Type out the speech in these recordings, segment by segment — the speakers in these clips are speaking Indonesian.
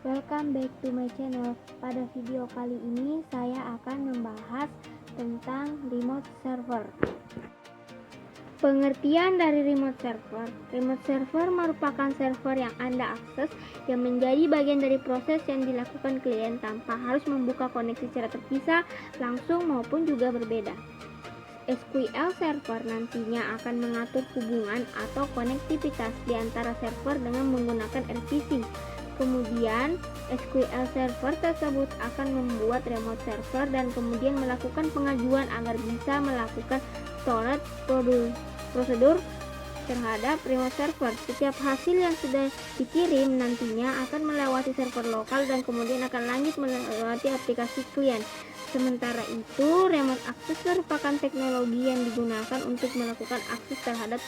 Welcome back to my channel. Pada video kali ini saya akan membahas tentang remote server. Pengertian dari remote server. Remote server merupakan server yang Anda akses yang menjadi bagian dari proses yang dilakukan klien tanpa harus membuka koneksi secara terpisah, langsung maupun juga berbeda. SQL Server nantinya akan mengatur hubungan atau konektivitas di antara server dengan menggunakan RPC. Kemudian, SQL Server tersebut akan membuat remote server dan kemudian melakukan pengajuan agar bisa melakukan storage prosedur terhadap remote server. Setiap hasil yang sudah dikirim nantinya akan melewati server lokal dan kemudian akan lanjut melewati aplikasi klien. Sementara itu, remote access merupakan teknologi yang digunakan untuk melakukan akses terhadap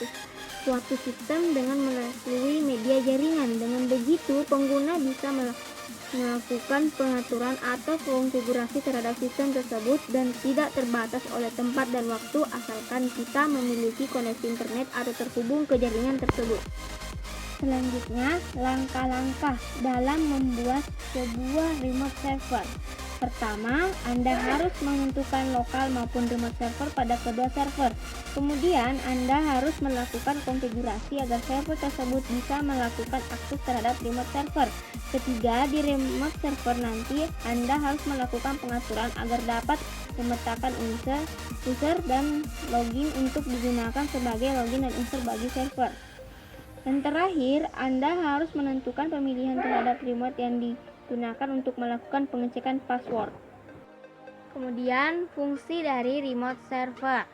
suatu sistem dengan melalui media jaringan. Dengan begitu, pengguna bisa melakukan pengaturan atau konfigurasi terhadap sistem tersebut dan tidak terbatas oleh tempat dan waktu asalkan kita memiliki koneksi internet atau terhubung ke jaringan tersebut. Selanjutnya, langkah-langkah dalam membuat sebuah remote server. Pertama, Anda harus menentukan lokal maupun remote server pada kedua server. Kemudian, Anda harus melakukan konfigurasi agar server tersebut bisa melakukan akses terhadap remote server. Ketiga, di remote server nanti Anda harus melakukan pengaturan agar dapat memetakan user dan login untuk digunakan sebagai login dan user bagi server. Dan terakhir, Anda harus menentukan pemilihan terhadap remote yang digunakan untuk melakukan pengecekan password. Kemudian, fungsi dari remote server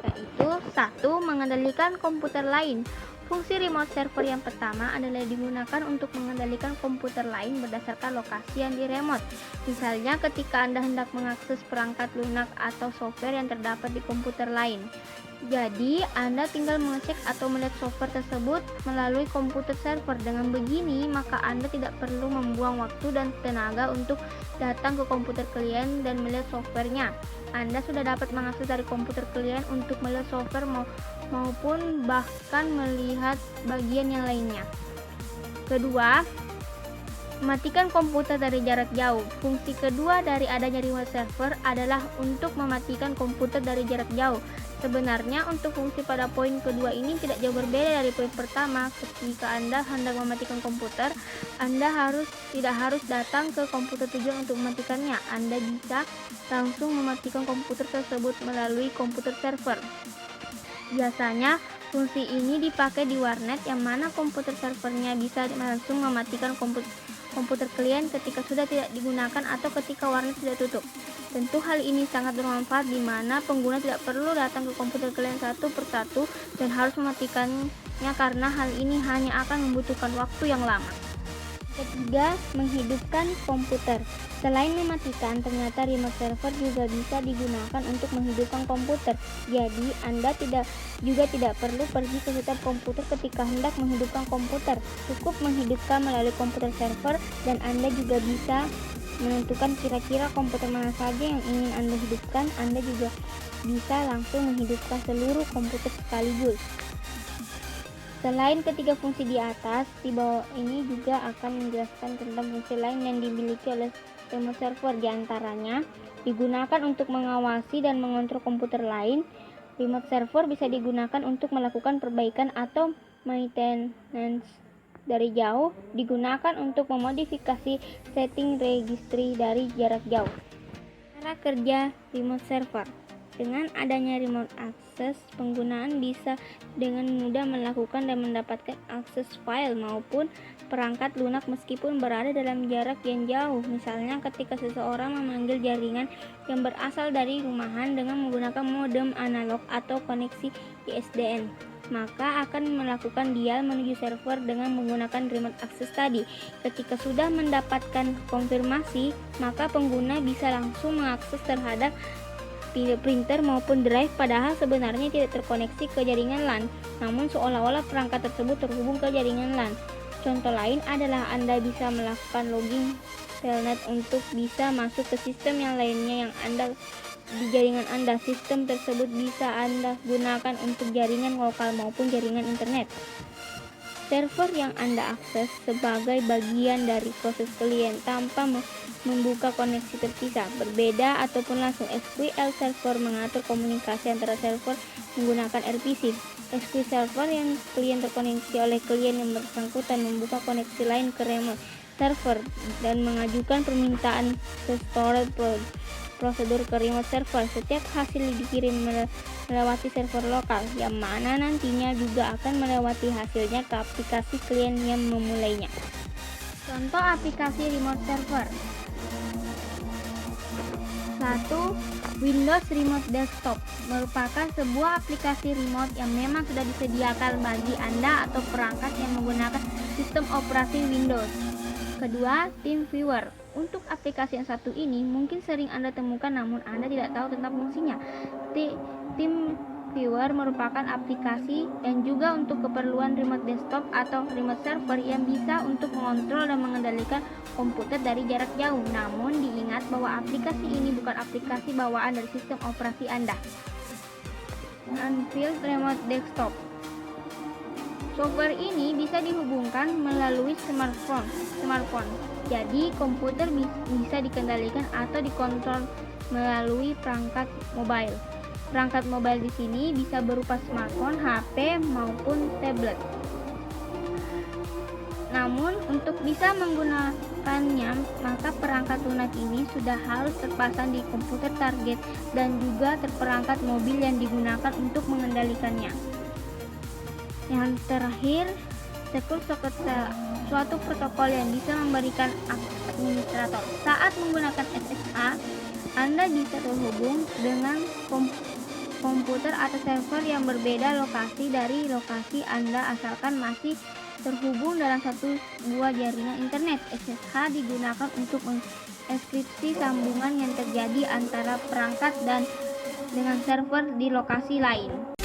yaitu 1. Mengendalikan komputer lain. Fungsi remote server yang pertama adalah digunakan untuk mengendalikan komputer lain berdasarkan lokasi yang diremote. Misalnya ketika Anda hendak mengakses perangkat lunak atau software yang terdapat di komputer lain. Jadi, Anda tinggal mengecek atau melihat software tersebut melalui komputer server. Dengan begini, maka Anda tidak perlu membuang waktu dan tenaga untuk datang ke komputer klien dan melihat softwarenya. Anda sudah dapat mengakses dari komputer klien untuk melihat software maupun bahkan melihat bagian yang lainnya. Kedua, mematikan komputer dari jarak jauh. Fungsi kedua dari adanya remote server adalah untuk mematikan komputer dari jarak jauh. Sebenarnya untuk fungsi pada poin kedua ini tidak jauh berbeda dari poin pertama. Ketika Anda hendak mematikan komputer, Anda tidak harus datang ke komputer tujuan untuk mematikannya. Anda bisa langsung mematikan komputer tersebut melalui komputer server. Biasanya fungsi ini dipakai di warnet yang mana komputer servernya bisa langsung mematikan komputer klien ketika sudah tidak digunakan atau ketika warnet sudah tutup. Tentu hal ini sangat bermanfaat di mana pengguna tidak perlu datang ke komputer klien satu persatu dan harus mematikannya karena hal ini hanya akan membutuhkan waktu yang lama. Ketiga, menghidupkan komputer. Selain mematikan, ternyata remote server juga bisa digunakan untuk menghidupkan komputer. Jadi, Anda juga tidak perlu pergi ke setiap komputer ketika hendak menghidupkan komputer. Cukup menghidupkan melalui komputer server dan Anda juga bisa menentukan kira-kira komputer mana saja yang ingin Anda hidupkan. Anda juga bisa langsung menghidupkan seluruh komputer sekaligus. Selain ketiga fungsi di atas, di bawah ini juga akan menjelaskan tentang fungsi lain yang dimiliki oleh remote server. Di antaranya, digunakan untuk mengawasi dan mengontrol komputer lain. Remote server bisa digunakan untuk melakukan perbaikan atau maintenance dari jauh, digunakan untuk memodifikasi setting registry dari jarak jauh. Cara kerja remote server. Dengan adanya remote access, penggunaan bisa dengan mudah melakukan dan mendapatkan akses file maupun perangkat lunak meskipun berada dalam jarak yang jauh. Misalnya ketika seseorang memanggil jaringan yang berasal dari rumahan dengan menggunakan modem analog atau koneksi ISDN, maka akan melakukan dial menuju server dengan menggunakan remote access tadi. Ketika sudah mendapatkan konfirmasi, maka pengguna bisa langsung mengakses terhadap printer maupun drive padahal sebenarnya tidak terkoneksi ke jaringan LAN, namun seolah-olah perangkat tersebut terhubung ke jaringan LAN. Contoh lain adalah Anda bisa melakukan login telnet untuk bisa masuk ke sistem yang lainnya yang Anda di jaringan Anda. Sistem tersebut bisa Anda gunakan untuk jaringan lokal maupun jaringan internet. server yang Anda akses sebagai bagian dari proses klien tanpa membuka koneksi terpisah, berbeda ataupun langsung. SQL Server mengatur komunikasi antara server menggunakan RPC. SQL Server yang klien terkoneksi oleh klien yang bersangkutan membuka koneksi lain ke remote server dan mengajukan permintaan storage prosedur ke remote server. Setiap hasil dikirim melewati server lokal, yang mana nantinya juga akan melewati hasilnya ke aplikasi klien yang memulainya. Contoh aplikasi remote server. 1. Windows Remote Desktop merupakan sebuah aplikasi remote yang memang sudah disediakan bagi Anda atau perangkat yang menggunakan sistem operasi Windows. Kedua, TeamViewer. Untuk aplikasi yang satu ini mungkin sering Anda temukan namun Anda tidak tahu tentang fungsinya. TeamViewer merupakan aplikasi yang juga untuk keperluan remote desktop atau remote server yang bisa untuk mengontrol dan mengendalikan komputer dari jarak jauh. Namun diingat bahwa aplikasi ini bukan aplikasi bawaan dari sistem operasi Anda. Unfield Remote Desktop. Software ini bisa dihubungkan melalui smartphone. Jadi komputer bisa dikendalikan atau dikontrol melalui perangkat mobile. Perangkat mobile di sini bisa berupa smartphone, HP maupun tablet. Namun untuk bisa menggunakannya, maka perangkat lunak ini sudah harus terpasang di komputer target dan juga terperangkat mobil yang digunakan untuk mengendalikannya. Yang terakhir, Secure Socket Cell, suatu protokol yang bisa memberikan administrator. Saat menggunakan SSH, Anda bisa terhubung dengan komputer atau server yang berbeda lokasi dari lokasi Anda asalkan masih terhubung dalam satu buah jaringan internet. SSH digunakan untuk mengenkripsi sambungan yang terjadi antara perangkat dan dengan server di lokasi lain.